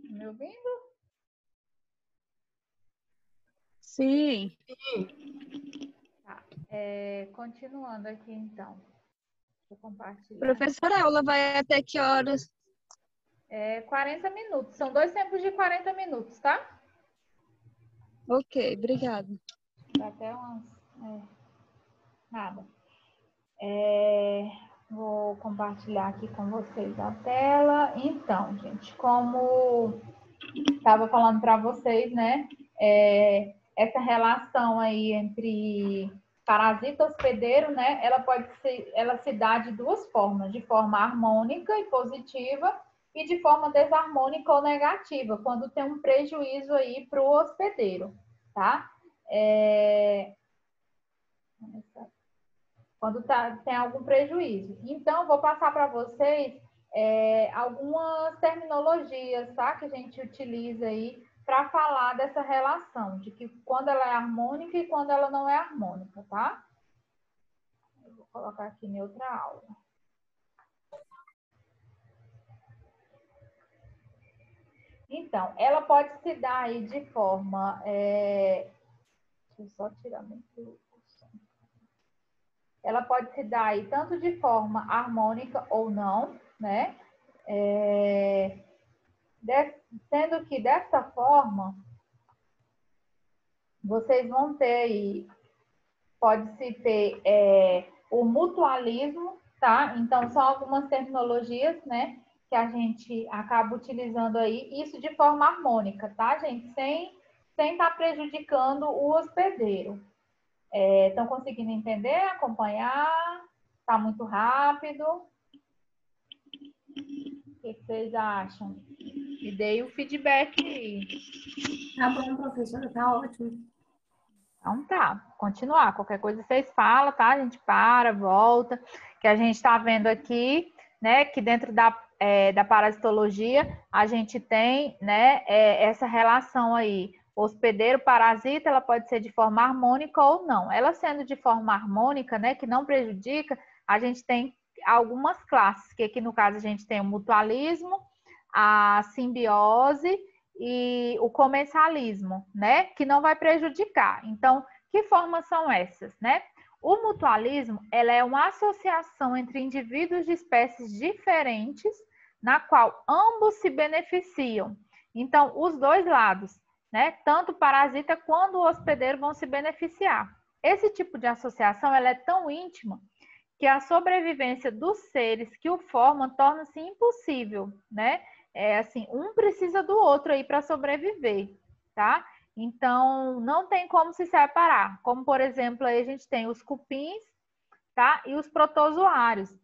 Me ouvindo? Sim. Tá. Continuando aqui, então. Vou compartilhar. Professora, a aula vai até que horas? 40 minutos. São 2 tempos de 40 minutos, tá? Ok, obrigada. Dá até umas... nada. Vou compartilhar aqui com vocês a tela. Então, gente, como estava falando para vocês, né? Essa relação aí entre parasita e hospedeiro, né? Ela se dá de duas formas, de forma harmônica e positiva e de forma desarmônica ou negativa, quando tem um prejuízo aí para o hospedeiro, tá? Quando tem algum prejuízo. Então, vou passar para vocês algumas terminologias, tá? Que a gente utiliza aí para falar dessa relação, de que quando ela é harmônica e quando ela não é harmônica, tá? Eu vou colocar aqui em outra aula. Então, ela pode se dar aí de forma... Deixa eu só tirar muito... Ela pode se dar aí tanto de forma harmônica ou não, né? Sendo que dessa forma, vocês vão ter aí, pode-se ter o mutualismo, tá? Então, são algumas terminologias, né? Que a gente acaba utilizando aí, isso de forma harmônica, tá, gente? Sem estar prejudicando o hospedeiro. Estão conseguindo entender, acompanhar? Está muito rápido? O que vocês acham? Me dei o feedback aí. Tá bom, professora, tá ótimo. Então tá, continuar. Qualquer coisa vocês falam, tá? A gente para, volta. Que a gente está vendo aqui, né? Que dentro da parasitologia a gente tem, né? Essa relação aí. Hospedeiro, parasita, ela pode ser de forma harmônica ou não. Ela sendo de forma harmônica, né? Que não prejudica, a gente tem algumas classes, que aqui no caso a gente tem o mutualismo, a simbiose e o comensalismo, né? Que não vai prejudicar. Então, que formas são essas, né? O mutualismo, ela é uma associação entre indivíduos de espécies diferentes, na qual ambos se beneficiam. Então, os dois lados, né? Tanto o parasita quanto o hospedeiro vão se beneficiar. Esse tipo de associação, ela é tão íntima que a sobrevivência dos seres que o formam torna-se impossível, né? Assim, um precisa do outro aí para sobreviver, tá? Então, não tem como se separar. Como, por exemplo, aí a gente tem os cupins, tá? E os protozoários.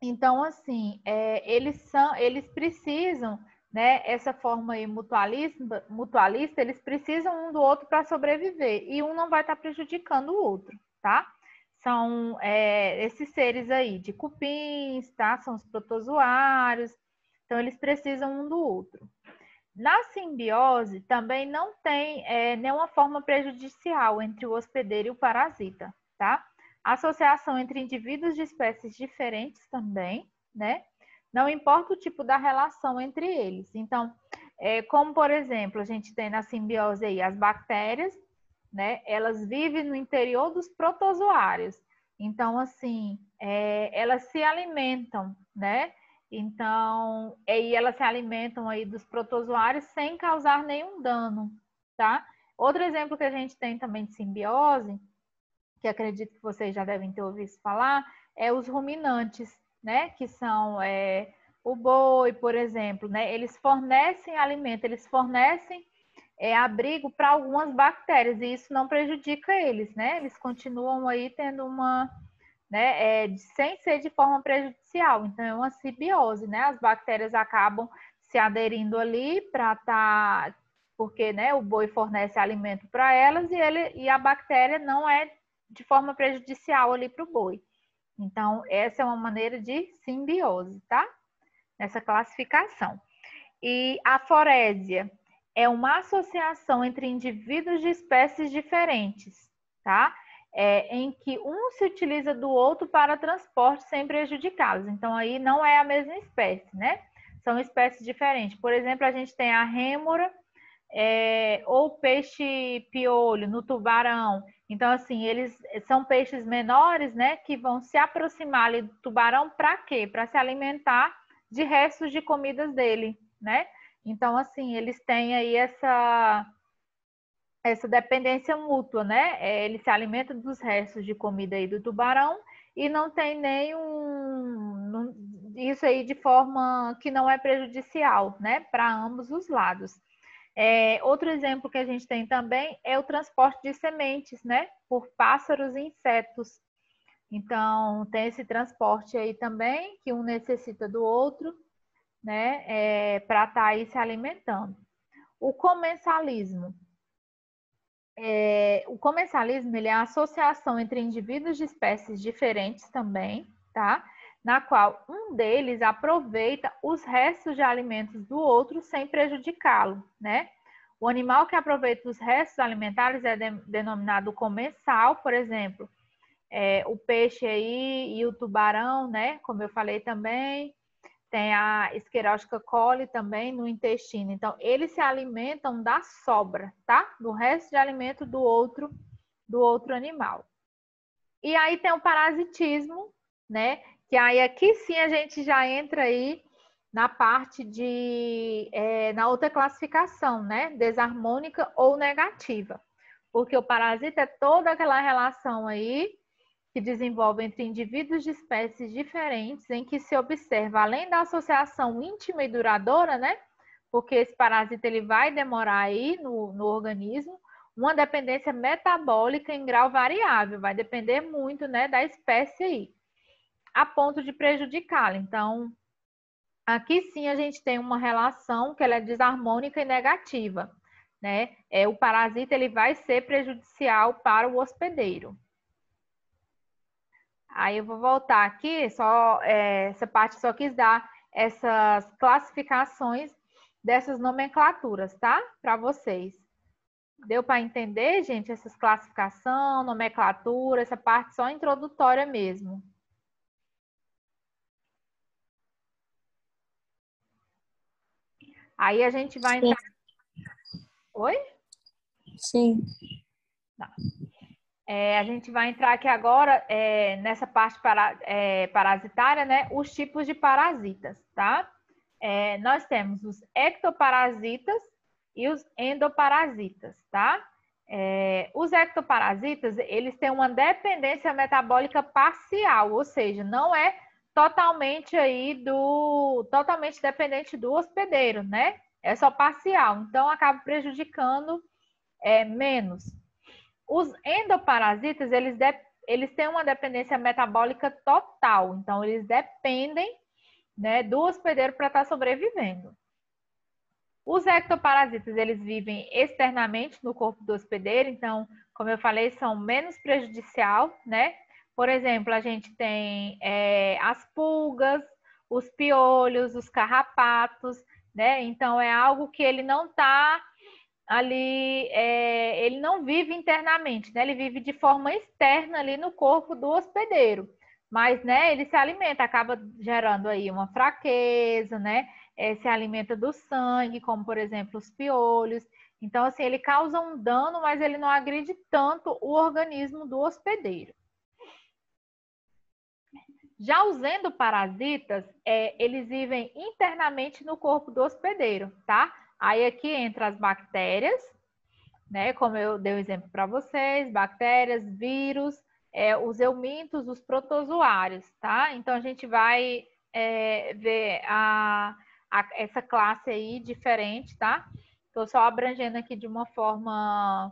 Então, assim, eles precisam, né? Essa forma aí mutualista, eles precisam um do outro para sobreviver. E um não vai estar prejudicando o outro, tá? São esses seres aí de cupins, tá? São os protozoários. Então, eles precisam um do outro. Na simbiose, também não tem nenhuma forma prejudicial entre o hospedeiro e o parasita, tá? Associação entre indivíduos de espécies diferentes também, né? Não importa o tipo da relação entre eles. Então, como, por exemplo, a gente tem na simbiose aí as bactérias, né? Elas vivem no interior dos protozoários. Então, assim, elas se alimentam, né? Então, aí elas se alimentam aí dos protozoários sem causar nenhum dano, tá? Outro exemplo que a gente tem também de simbiose, que acredito que vocês já devem ter ouvido falar, é os ruminantes, né? Que são o boi, por exemplo, né? Eles fornecem alimento, eles fornecem abrigo para algumas bactérias e isso não prejudica eles, né? Eles continuam aí tendo uma, né, sem ser de forma prejudicial. Então, é uma simbiose, né? As bactérias acabam se aderindo ali para estar... Porque, né, o boi fornece alimento para elas e a bactéria não é de forma prejudicial ali para o boi. Então, essa é uma maneira de simbiose, tá? Nessa classificação. E a forésia é uma associação entre indivíduos de espécies diferentes, tá? Em que um se utiliza do outro para transporte sem prejudicá-los. Então, aí não é a mesma espécie, né? são espécies diferentes. Por exemplo, a gente tem a rêmora, ou peixe piolho no tubarão. Então, assim, eles são peixes menores, né, que vão se aproximar ali do tubarão para quê? Para se alimentar de restos de comidas dele, né? Então, assim, eles têm aí essa dependência mútua, né? Ele se alimenta dos restos de comida aí do tubarão e não tem isso aí de forma que não é prejudicial, né? Para ambos os lados. Outro exemplo que a gente tem também é o transporte de sementes, né? Por pássaros e insetos. Então, tem esse transporte aí também, que um necessita do outro, né? Para estar aí se alimentando. O comensalismo. O comensalismo, ele é a associação entre indivíduos de espécies diferentes também, tá? Na qual um deles aproveita os restos de alimentos do outro sem prejudicá-lo, né? O animal que aproveita os restos alimentares é denominado comensal, por exemplo, o peixe aí e o tubarão, né? Como eu falei também, tem a Escherichia coli também no intestino. Então, eles se alimentam da sobra, tá? Do resto de alimento do outro animal. E aí tem o parasitismo, né? Que aí aqui sim a gente já entra aí na parte na outra classificação, né? Desarmônica ou negativa. Porque o parasita é toda aquela relação aí que desenvolve entre indivíduos de espécies diferentes, em que se observa, além da associação íntima e duradoura, né? Porque esse parasita ele vai demorar aí no organismo, uma dependência metabólica em grau variável, vai depender muito, né, da espécie aí, a ponto de prejudicá-la. Então, aqui sim a gente tem uma relação que ela é desarmônica e negativa, né? O parasita ele vai ser prejudicial para o hospedeiro. Aí eu vou voltar aqui, essa parte só quis dar essas classificações dessas nomenclaturas, tá? Para vocês. Deu para entender, gente, essas classificação, nomenclatura, essa parte só introdutória mesmo. Aí a gente vai entrar... Oi? Sim. Tá. A gente vai entrar aqui agora nessa parte parasitária, né? Os tipos de parasitas, tá? Nós temos os ectoparasitas e os endoparasitas, tá? Os ectoparasitas, eles têm uma dependência metabólica parcial, ou seja, não é totalmente dependente do hospedeiro, né? É só parcial, então acaba prejudicando menos. Os endoparasitas, eles têm uma dependência metabólica total, então eles dependem, né, do hospedeiro para estar sobrevivendo. Os ectoparasitas, eles vivem externamente no corpo do hospedeiro, então, como eu falei, são menos prejudicial, né? Por exemplo, a gente tem as pulgas, os piolhos, os carrapatos, né? Então, é algo que ele não está ali, ele não vive internamente, né? Ele vive de forma externa ali no corpo do hospedeiro. Mas, né, ele se alimenta, acaba gerando aí uma fraqueza, né? Se alimenta do sangue, como, por exemplo, os piolhos. Então, assim, ele causa um dano, mas ele não agride tanto o organismo do hospedeiro. Já os endoparasitas, eles vivem internamente no corpo do hospedeiro, tá? Aí aqui entra as bactérias, né? Como eu dei o exemplo para vocês, bactérias, vírus, os eumintos, os protozoários, tá? Então, a gente vai ver essa classe aí diferente, tá? Estou só abrangendo aqui de uma forma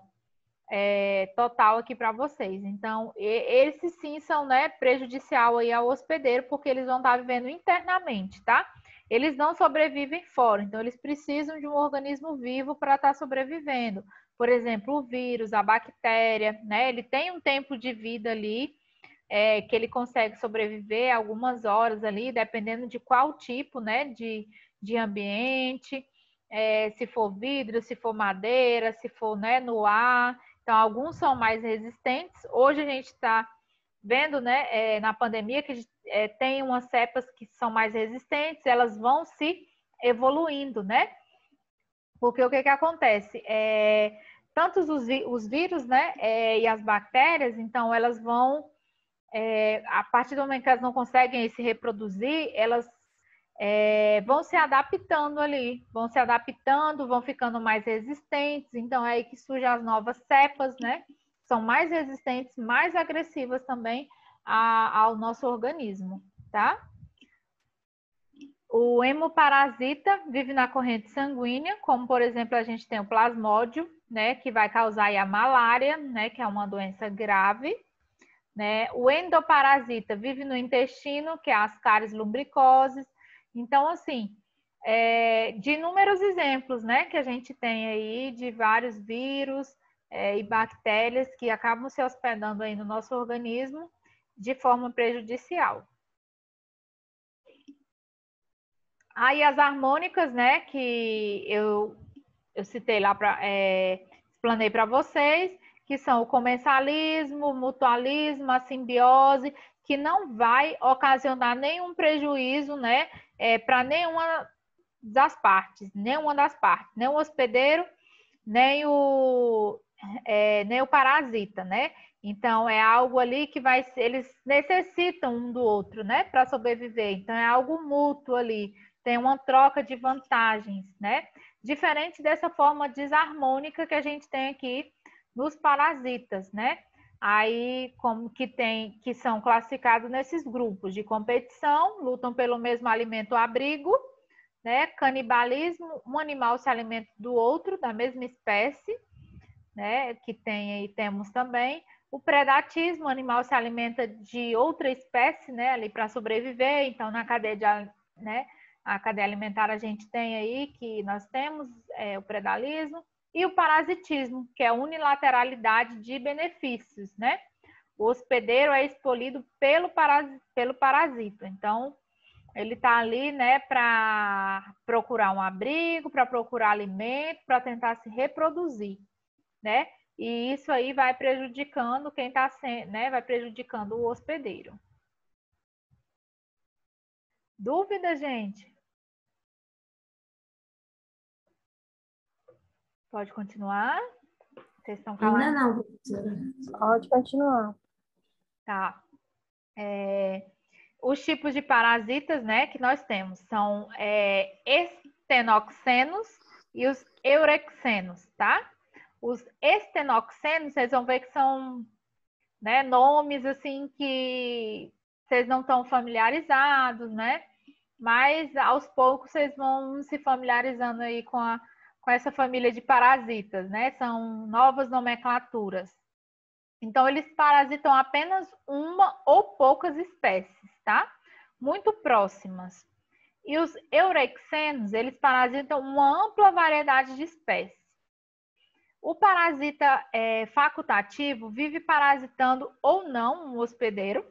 total aqui para vocês. Então, esses sim são, né, prejudicial aí ao hospedeiro, porque eles vão estar vivendo internamente, tá? Eles não sobrevivem fora, então eles precisam de um organismo vivo para estar sobrevivendo. Por exemplo, o vírus, a bactéria, né? Ele tem um tempo de vida ali, que ele consegue sobreviver algumas horas ali, dependendo de qual tipo, né, de ambiente, se for vidro, se for madeira, se for, né, no ar. Então, alguns são mais resistentes. Hoje a gente está vendo, né, na pandemia, que tem umas cepas que são mais resistentes, elas vão se evoluindo, né? Porque o que acontece? Tantos os vírus, né, e as bactérias, então elas vão, a partir do momento que elas não conseguem se reproduzir, elas vão se adaptando ali, vão se adaptando, vão ficando mais resistentes, então é aí que surgem as novas cepas, né? São mais resistentes, mais agressivas também ao nosso organismo, tá? O hemoparasita vive na corrente sanguínea, como por exemplo a gente tem o plasmódio, né, que vai causar aí a malária, né, que é uma doença grave, né? O endoparasita vive no intestino, que é as cáries lumbricoses. Então, assim, de inúmeros exemplos, né, que a gente tem aí de vários vírus e bactérias que acabam se hospedando aí no nosso organismo de forma prejudicial. Aí as harmônicas, né, que eu citei lá, explanei para vocês, que são o comensalismo, o mutualismo, a simbiose, que não vai ocasionar nenhum prejuízo, né, para nenhuma das partes, nem o hospedeiro, nem o parasita, né? Então é algo ali que eles necessitam um do outro, né, para sobreviver. Então é algo mútuo ali, tem uma troca de vantagens, né? Diferente dessa forma desarmônica que a gente tem aqui nos parasitas, né? Aí, como que são classificados nesses grupos de competição, lutam pelo mesmo alimento ou abrigo, né? Canibalismo, um animal se alimenta do outro, da mesma espécie, né? Que temos também. O predatismo, o animal se alimenta de outra espécie, né? Ali para sobreviver, então na cadeia né? A cadeia alimentar a gente tem aí, que nós temos o predalismo, e o parasitismo, que é a unilateralidade de benefícios, né? O hospedeiro é escolhido pelo parasita. Então, ele está ali, né, para procurar um abrigo, para procurar alimento, para tentar se reproduzir, né? E isso aí vai prejudicando quem está sendo, né? Vai prejudicando o hospedeiro. Dúvida, gente? Pode continuar? Vocês estão calados? Ainda não, professora. Pode continuar. Tá. Os tipos de parasitas, né, que nós temos são estenoxenos e os eurexenos, tá? Os estenoxenos, vocês vão ver que são, né, nomes assim que vocês não estão familiarizados, né? Mas aos poucos vocês vão se familiarizando aí com essa família de parasitas, né? São novas nomenclaturas. Então, eles parasitam apenas uma ou poucas espécies, tá? Muito próximas. E os eurexenos, eles parasitam uma ampla variedade de espécies. O parasita facultativo vive parasitando ou não um hospedeiro,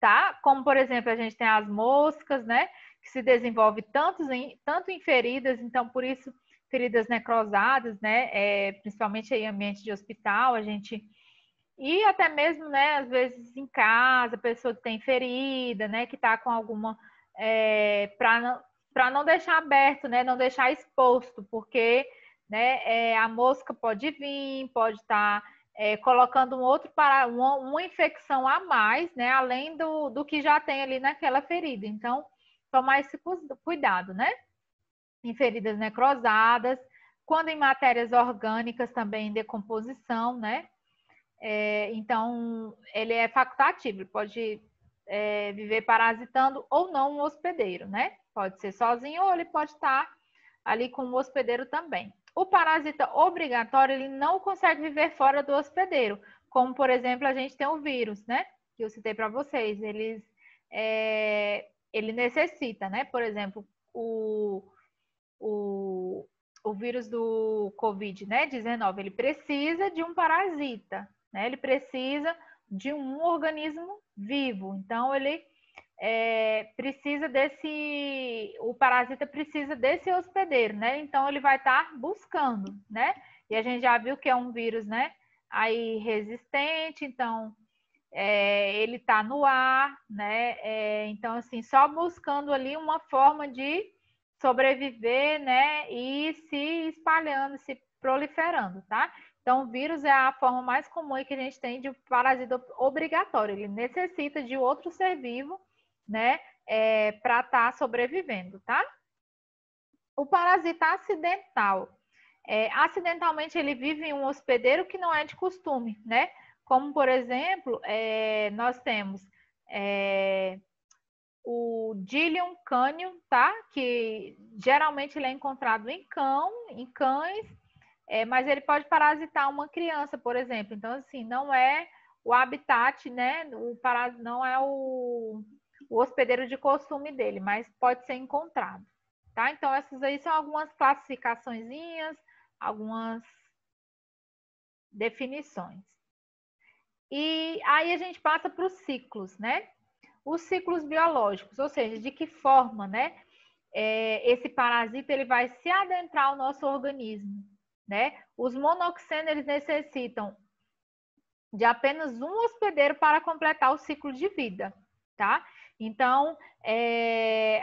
tá? Como, por exemplo, a gente tem as moscas, né? Que se desenvolve tanto em feridas, então, por isso, feridas necrosadas, né? Principalmente em ambiente de hospital, e até mesmo, né, às vezes em casa, a pessoa que tem ferida, né, que está com alguma, para não deixar aberto, né, não deixar exposto, porque, né, a mosca pode vir, pode estar colocando uma infecção a mais, né, além do que já tem ali naquela ferida. Então, tomar esse cuidado, né, em feridas necrosadas, quando em matérias orgânicas também em decomposição, né, então, ele é facultativo, ele pode viver parasitando ou não um hospedeiro, né? Pode ser sozinho ou ele pode estar ali com o hospedeiro também. O parasita obrigatório, ele não consegue viver fora do hospedeiro, como, por exemplo, a gente tem o vírus, né? Que eu citei para vocês. Ele necessita, né? Por exemplo, o vírus do Covid, né? 19, ele precisa de um parasita, né? Ele precisa de um organismo vivo. Então, ele precisa o parasita precisa desse hospedeiro, né? Então, ele vai estar buscando, né? E a gente já viu que é um vírus, né? Aí resistente, então ele está no ar, né? Então, assim, só buscando ali uma forma de sobreviver, né, e se espalhando, se proliferando, tá? Então, o vírus é a forma mais comum que a gente tem de um parasita obrigatório. Ele necessita de outro ser vivo, né, para estar sobrevivendo, tá? O parasita acidental. Acidentalmente, ele vive em um hospedeiro que não é de costume, né? Como, por exemplo, nós temos o Dilium canium, tá? Que geralmente ele é encontrado em cães, mas ele pode parasitar uma criança, por exemplo. Então, assim, não é o habitat, né? Não é o hospedeiro de costume dele, mas pode ser encontrado, tá? Então, essas aí são algumas classificaçõezinhas, algumas definições. E aí a gente passa para os ciclos, né? Os ciclos biológicos, ou seja, de que forma, né? Esse parasita ele vai se adentrar ao nosso organismo, né? Os monoxenos eles necessitam de apenas um hospedeiro para completar o ciclo de vida, tá? Então,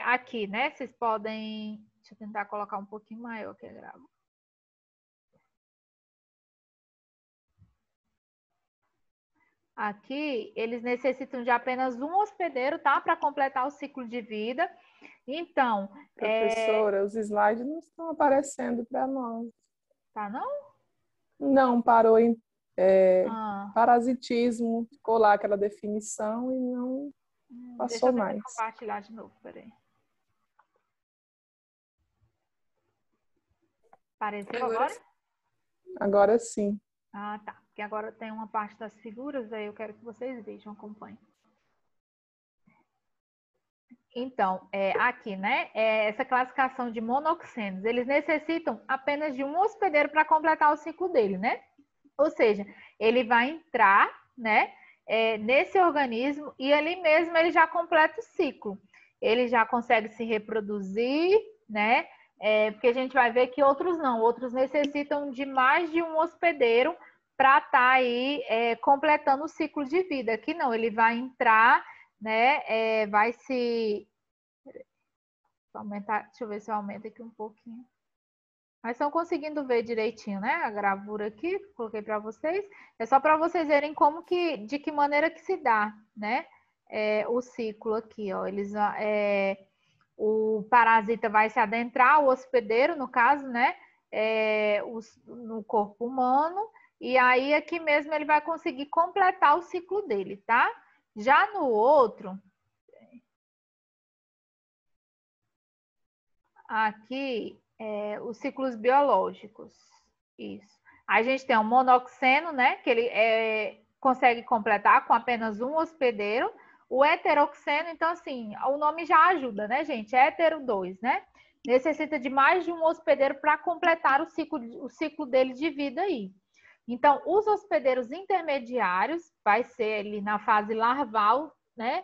aqui, né? Vocês podem... Deixa eu tentar colocar um pouquinho maior que eu gravo. Aqui, eles necessitam de apenas um hospedeiro, tá? Para completar o ciclo de vida. Então... Professora, os slides não estão aparecendo para nós. Tá, não? Não, parou em parasitismo, ficou lá aquela definição e não passou Deixa eu mais. compartilhar de novo, peraí. Apareceu agora? Agora sim. Ah, tá. Porque agora tem uma parte das figuras, aí eu quero que vocês vejam, acompanhem. Então, aqui, né? Essa classificação de monoxenos, eles necessitam apenas de um hospedeiro para completar o ciclo dele, né? Ou seja, ele vai entrar, né? Nesse organismo e ali mesmo ele já completa o ciclo. Ele já consegue se reproduzir, né? Porque a gente vai ver que outros não, outros necessitam de mais de um hospedeiro para estar aí completando o ciclo de vida. Aqui não, ele vai entrar, né? Vai se aumentar, deixa eu ver se eu aumento aqui um pouquinho. Mas estão conseguindo ver direitinho, né? A gravura aqui, coloquei para vocês. É só para vocês verem de que maneira que se dá, né? O ciclo aqui, ó. O parasita vai se adentrar, o hospedeiro, no caso, né? No corpo humano. E aí, aqui mesmo, ele vai conseguir completar o ciclo dele, tá? Já no outro, aqui, os ciclos biológicos. Isso. Aí a gente tem o monoxeno, né? Que ele consegue completar com apenas um hospedeiro. O heteroxeno, então, assim, o nome já ajuda, né, gente? Hétero 2, né? Necessita de mais de um hospedeiro para completar o ciclo dele de vida aí. Então, os hospedeiros intermediários vai ser ali na fase larval, né?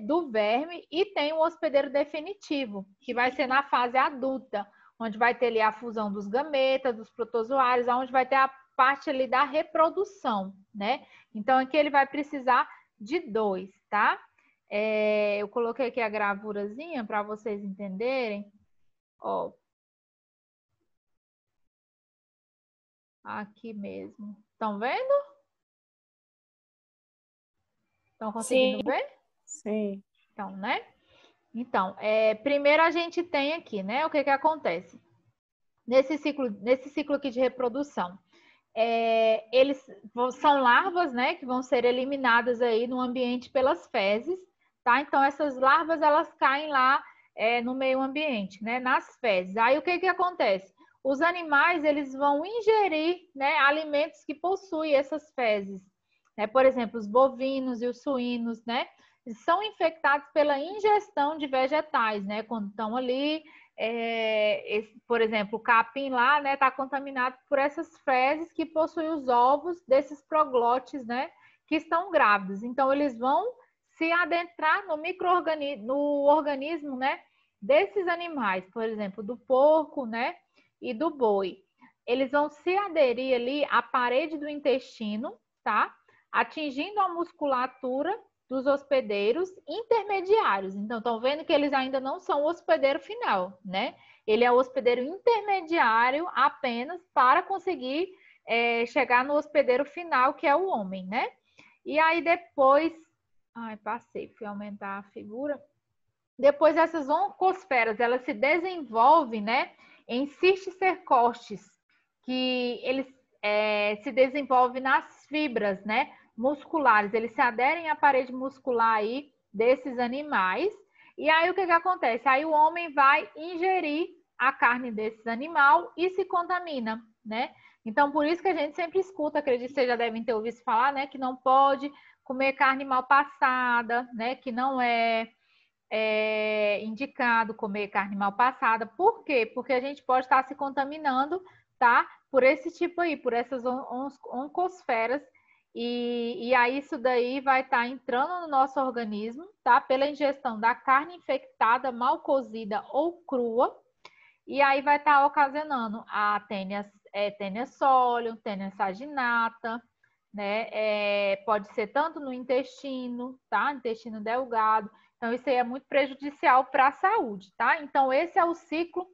Do verme, e tem o hospedeiro definitivo, que vai ser na fase adulta, onde vai ter ali a fusão dos gametas, dos protozoários, onde vai ter a parte ali da reprodução, né? Então, aqui ele vai precisar de 2, tá? Eu coloquei aqui a gravurazinha para vocês entenderem. Ó. Aqui mesmo. Estão vendo? Estão conseguindo ver? Sim. Então, né? Então, primeiro a gente tem aqui, né? O que acontece? Nesse ciclo aqui de reprodução, eles são larvas, né? Que vão ser eliminadas aí no ambiente pelas fezes, tá? Então, essas larvas, elas caem lá no meio ambiente, né? Nas fezes. Aí, o que acontece? Os animais, eles vão ingerir, né? Alimentos que possuem essas fezes. Por exemplo, os bovinos e os suínos, né? São infectados pela ingestão de vegetais, né? Quando estão ali, por exemplo, o capim lá, né? Está contaminado por essas fezes que possuem os ovos desses proglotes, né? Que estão grávidos. Então, eles vão se adentrar no organismo, né? Desses animais, por exemplo, do porco, né? E do boi. Eles vão se aderir ali à parede do intestino, tá? Atingindo a musculatura dos hospedeiros intermediários. Então, estão vendo que eles ainda não são o hospedeiro final, né? Ele é o hospedeiro intermediário apenas para conseguir chegar no hospedeiro final, que é o homem, né? E aí depois... Ai, passei, fui aumentar a figura. Depois essas oncosferas, elas se desenvolvem, né, em cisticercostes, que eles se desenvolvem nas fibras, né, musculares. Eles se aderem à parede muscular aí desses animais. E aí o que acontece? Aí o homem vai ingerir a carne desses animais e se contamina, né? Então, por isso que a gente sempre escuta, acredito que vocês já devem ter ouvido falar, né, que não pode comer carne mal passada, né, que não é indicado comer carne mal passada. Por quê? Porque a gente pode estar se contaminando, tá? Por esse tipo aí, por essas oncosferas. E aí isso daí vai estar entrando no nosso organismo, tá? Pela ingestão da carne infectada, mal cozida ou crua. E aí vai estar ocasionando a tênia solium, tênia saginata, né? Pode ser tanto no intestino, tá? Intestino delgado. Então, isso aí é muito prejudicial para a saúde, tá? Então, esse é o ciclo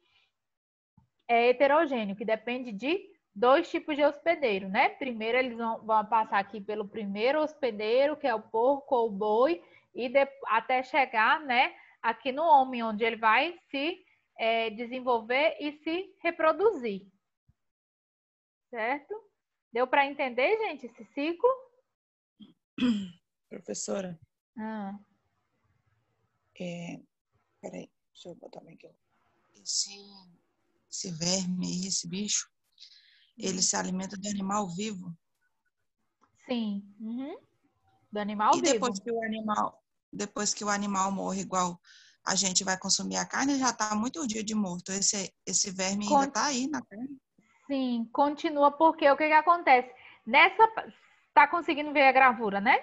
heterogêneo, que depende de 2 tipos de hospedeiro, né? Primeiro, eles vão passar aqui pelo primeiro hospedeiro, que é o porco ou o boi, e até chegar, né, aqui no homem, onde ele vai se desenvolver e se reproduzir. Certo? Deu para entender, gente, esse ciclo? Professora, Peraí, deixa eu botar bem aqui. Esse verme aí, esse bicho, ele se alimenta de animal vivo? Sim. Do animal vivo. Depois que o animal morre, igual a gente vai consumir a carne, já está muito dia de morto. Esse verme ainda está aí na carne? Sim, continua, porque o que acontece? Tá conseguindo ver a gravura, né?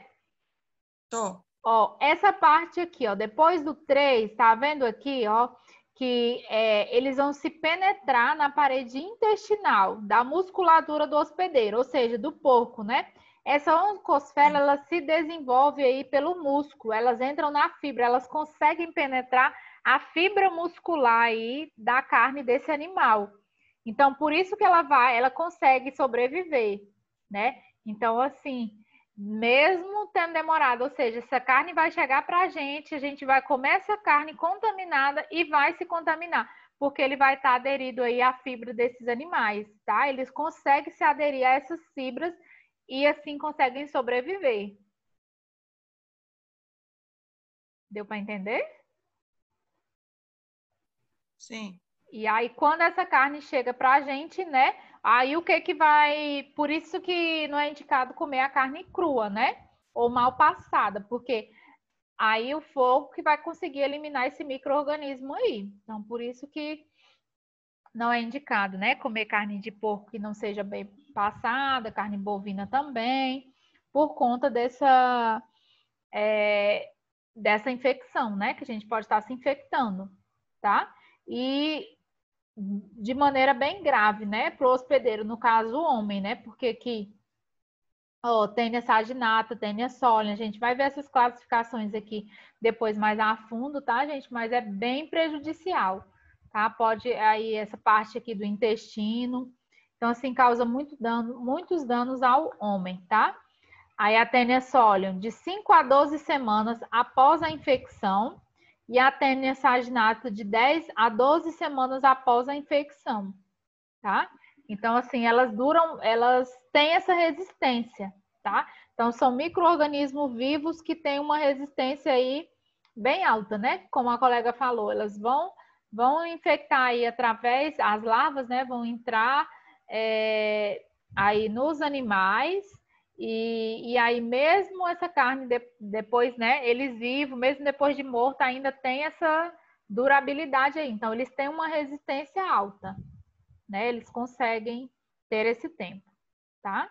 Tô. Ó, essa parte aqui, ó, depois do 3, tá vendo aqui, ó, que eles vão se penetrar na parede intestinal da musculatura do hospedeiro, ou seja, do porco, né? Essa oncosfera, ela se desenvolve aí pelo músculo, elas entram na fibra, elas conseguem penetrar a fibra muscular aí da carne desse animal. Então, por isso que ela consegue sobreviver, né? Então, assim, mesmo tendo demorado, ou seja, essa carne vai chegar para a gente vai comer essa carne contaminada e vai se contaminar, porque ele vai estar aderido aí à fibra desses animais, tá? Eles conseguem se aderir a essas fibras e assim conseguem sobreviver. Deu para entender? Sim. E aí, quando essa carne chega para a gente, né? Aí o que vai... Por isso que não é indicado comer a carne crua, né? Ou mal passada, porque aí o fogo que vai conseguir eliminar esse micro-organismo aí. Então, por isso que não é indicado, né? Comer carne de porco que não seja bem passada, carne bovina também, por conta dessa infecção, né? Que a gente pode estar se infectando, tá? E de maneira bem grave, né? Para o hospedeiro, no caso, o homem, né? Porque aqui, ó, tênia saginata, tênia solium, a gente vai ver essas classificações aqui depois mais a fundo, tá, gente? Mas é bem prejudicial, tá? Pode, aí, essa parte aqui do intestino. Então, assim, causa muitos danos ao homem, tá? Aí a tênia solium, de 5 a 12 semanas após a infecção, e a tênia saginata de 10 a 12 semanas após a infecção, tá? Então, assim, elas têm essa resistência, tá? Então, são micro-organismos vivos que têm uma resistência aí bem alta, né? Como a colega falou, elas vão infectar aí as larvas, né? Vão entrar aí nos animais. E aí, mesmo essa carne, depois, né, eles vivos, mesmo depois de morto, ainda tem essa durabilidade aí. Então, eles têm uma resistência alta, né? Eles conseguem ter esse tempo, tá?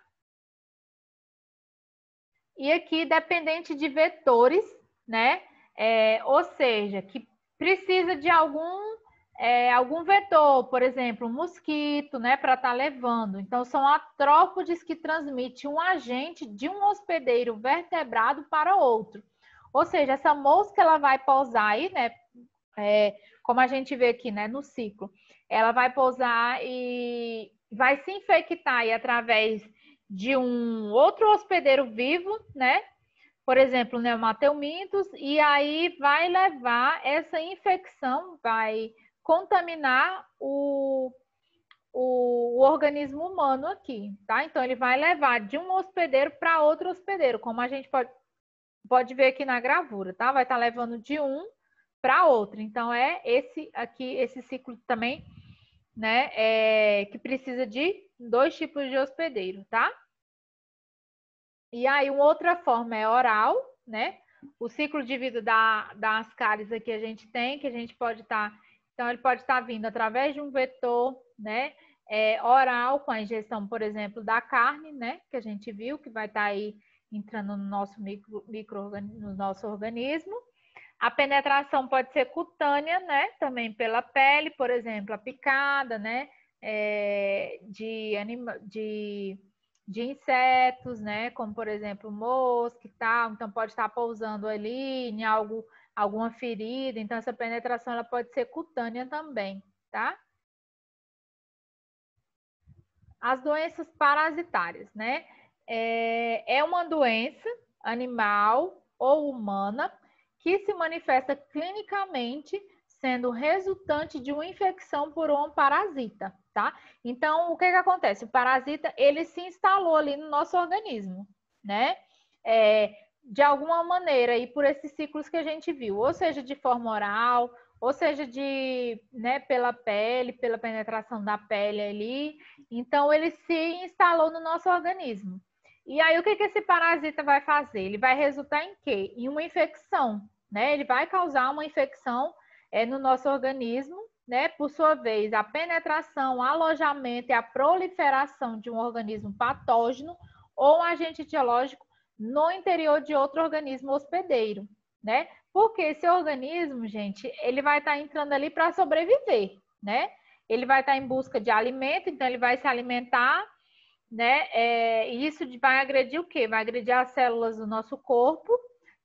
E aqui, dependente de vetores, né? Ou seja, que precisa de algum vetor, por exemplo, um mosquito, né, para estar levando. Então, são artrópodes que transmitem um agente de um hospedeiro vertebrado para outro. Ou seja, essa mosca ela vai pousar aí, né? Como a gente vê aqui, né, no ciclo, ela vai pousar e vai se infectar aí através de um outro hospedeiro vivo, né? Por exemplo, Neumatelmintos, e aí vai levar essa infecção, vai contaminar o organismo humano aqui, tá? Então, ele vai levar de um hospedeiro para outro hospedeiro, como a gente pode ver aqui na gravura, tá? Vai estar levando de um para outro. Então, é esse aqui, esse ciclo também, né? Que precisa de 2 tipos de hospedeiro, tá? E aí, uma outra forma é oral, né? O ciclo de vida das cáries aqui a gente tem, que a gente pode estar... Então, ele pode estar vindo através de um vetor, né? Oral, com a ingestão, por exemplo, da carne, né? Que a gente viu, que vai estar aí entrando no nosso no nosso organismo. A penetração pode ser cutânea, né? Também pela pele, por exemplo, a picada, né? De insetos, né? Como, por exemplo, mosca e tal. Então, pode estar pousando ali em alguma ferida. Então, essa penetração ela pode ser cutânea também, tá? As doenças parasitárias, né? É uma doença animal ou humana que se manifesta clinicamente sendo resultante de uma infecção por um parasita, tá? Então, o que acontece? O parasita, ele se instalou ali no nosso organismo, né? De alguma maneira, e por esses ciclos que a gente viu, ou seja, de forma oral, ou seja, né, pela pele, pela penetração da pele ali. Então, ele se instalou no nosso organismo. E aí, o que esse parasita vai fazer? Ele vai resultar em quê? Em uma infecção, né? Ele vai causar uma infecção no nosso organismo, né? Por sua vez, a penetração, o alojamento e a proliferação de um organismo patógeno ou um agente etiológico no interior de outro organismo hospedeiro, né? Porque esse organismo, gente, ele vai estar entrando ali para sobreviver, né? Ele vai estar em busca de alimento, então ele vai se alimentar, né? E isso vai agredir o quê? Vai agredir as células do nosso corpo,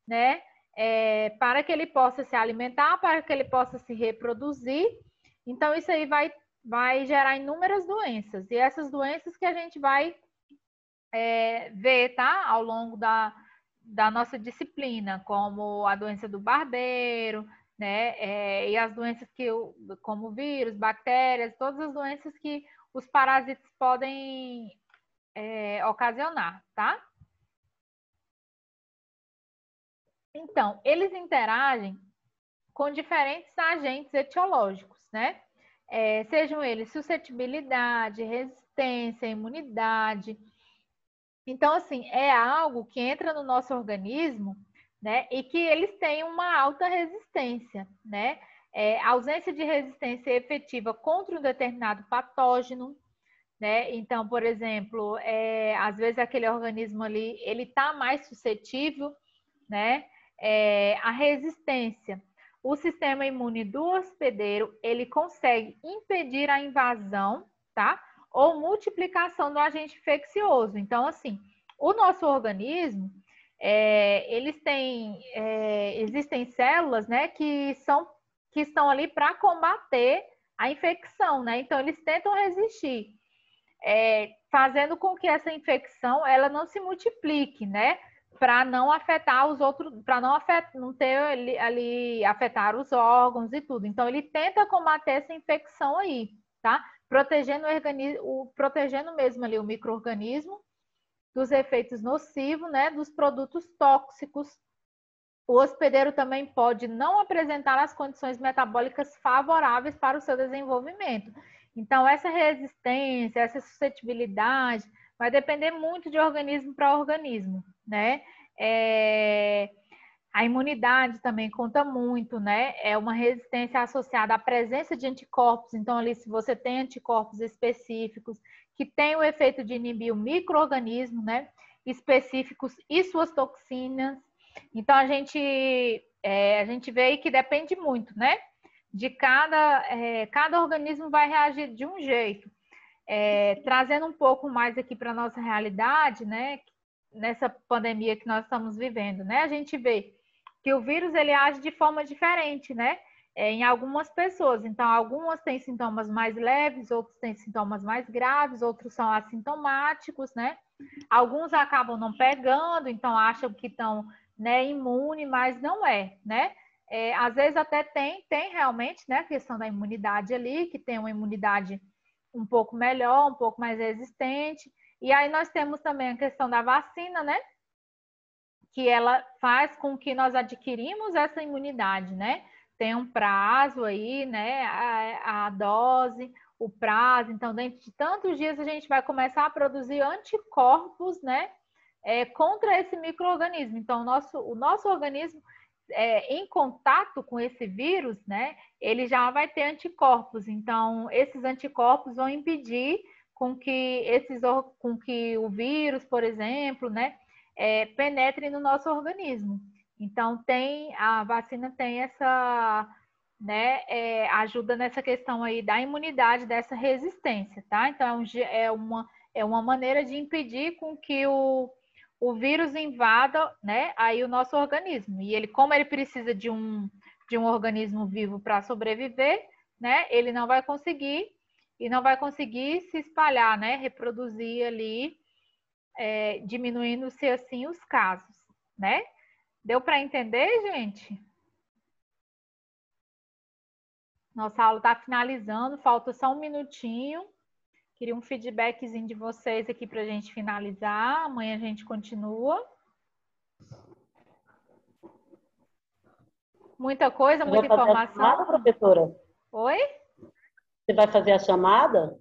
né? Para que ele possa se alimentar, para que ele possa se reproduzir. Então, isso aí vai gerar inúmeras doenças. E essas doenças que a gente vai ver, tá? Ao longo da nossa disciplina, como a doença do barbeiro, né? E as doenças como vírus, bactérias, todas as doenças que os parasitas podem ocasionar, tá? Então, eles interagem com diferentes agentes etiológicos, né? Sejam eles suscetibilidade, resistência, imunidade. Então, assim, é algo que entra no nosso organismo, né? E que eles têm uma alta resistência, né? Ausência de resistência efetiva contra um determinado patógeno, né? Então, por exemplo, às vezes aquele organismo ali, ele está mais suscetível, né? A resistência. O sistema imune do hospedeiro, ele consegue impedir a invasão, tá? Ou multiplicação do agente infeccioso. Então, assim, o nosso organismo, existem células, né, que estão ali para combater a infecção, né? Então, eles tentam resistir, fazendo com que essa infecção ela não se multiplique, né? Para não afetar os outros, para não ter ali afetar os órgãos e tudo. Então, ele tenta combater essa infecção aí, tá? Protegendo mesmo ali o micro-organismo dos efeitos nocivos, né? Dos produtos tóxicos. O hospedeiro também pode não apresentar as condições metabólicas favoráveis para o seu desenvolvimento. Então, essa resistência, essa suscetibilidade, vai depender muito de organismo para organismo, né? A imunidade também conta muito, né? É uma resistência associada à presença de anticorpos. Então, ali, se você tem anticorpos específicos que têm o efeito de inibir o micro-organismo, né? Específicos e suas toxinas. Então, a gente vê aí que depende muito, né? De cada organismo vai reagir de um jeito. Trazendo um pouco mais aqui para a nossa realidade, né? Nessa pandemia que nós estamos vivendo, né? A gente vê que o vírus ele age de forma diferente, né? Em algumas pessoas. Então, algumas têm sintomas mais leves, outros têm sintomas mais graves, outros são assintomáticos, né? Alguns acabam não pegando, então acham que estão, né, imune, mas não é, né? Às vezes até tem realmente, né, a questão da imunidade ali, que tem uma imunidade um pouco melhor, um pouco mais resistente. E aí nós temos também a questão da vacina, né? Que ela faz com que nós adquirimos essa imunidade, né? Tem um prazo aí, né? A dose, o prazo. Então, dentro de tantos dias, a gente vai começar a produzir anticorpos, né? Contra esse micro-organismo. Então, o nosso organismo, em contato com esse vírus, né? Ele já vai ter anticorpos. Então, esses anticorpos vão impedir com que o vírus, por exemplo, né? Penetre no nosso organismo. Então, a vacina tem essa, né, ajuda nessa questão aí da imunidade, dessa resistência, tá? Então, é uma maneira de impedir com que o vírus invada, né, aí o nosso organismo. E ele, como ele precisa de um organismo vivo para sobreviver, né, ele não vai conseguir se espalhar, né, reproduzir ali, diminuindo-se assim os casos, né? Deu para entender, gente? Nossa aula está finalizando, falta só um minutinho. Queria um feedbackzinho de vocês aqui para a gente finalizar. Amanhã a gente continua. Muita coisa, muita informação. Você vai fazer a chamada, professora? Oi? Você vai fazer a chamada?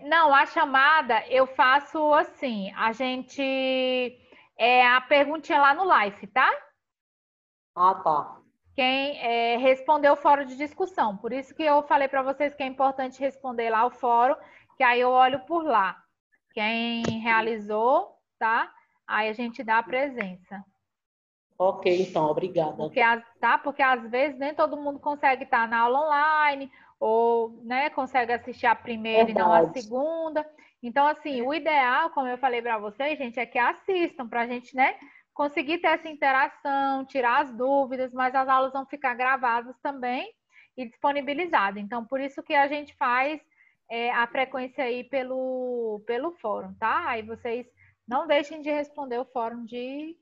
Não, a chamada eu faço assim, a perguntinha lá no live, tá? Ah, tá. Quem respondeu o fórum de discussão. Por isso que eu falei para vocês que é importante responder lá o fórum, que aí eu olho por lá. Quem realizou, tá? Aí a gente dá a presença. Ok, então, obrigada. Porque às vezes nem todo mundo consegue estar na aula online, ou, né, consegue assistir a primeira e não a segunda. Então, assim, o ideal, como eu falei para vocês, gente, é que assistam para a gente, né, conseguir ter essa interação, tirar as dúvidas, mas as aulas vão ficar gravadas também e disponibilizadas. Então, por isso que a gente faz a frequência aí pelo fórum, tá? Aí vocês não deixem de responder o fórum de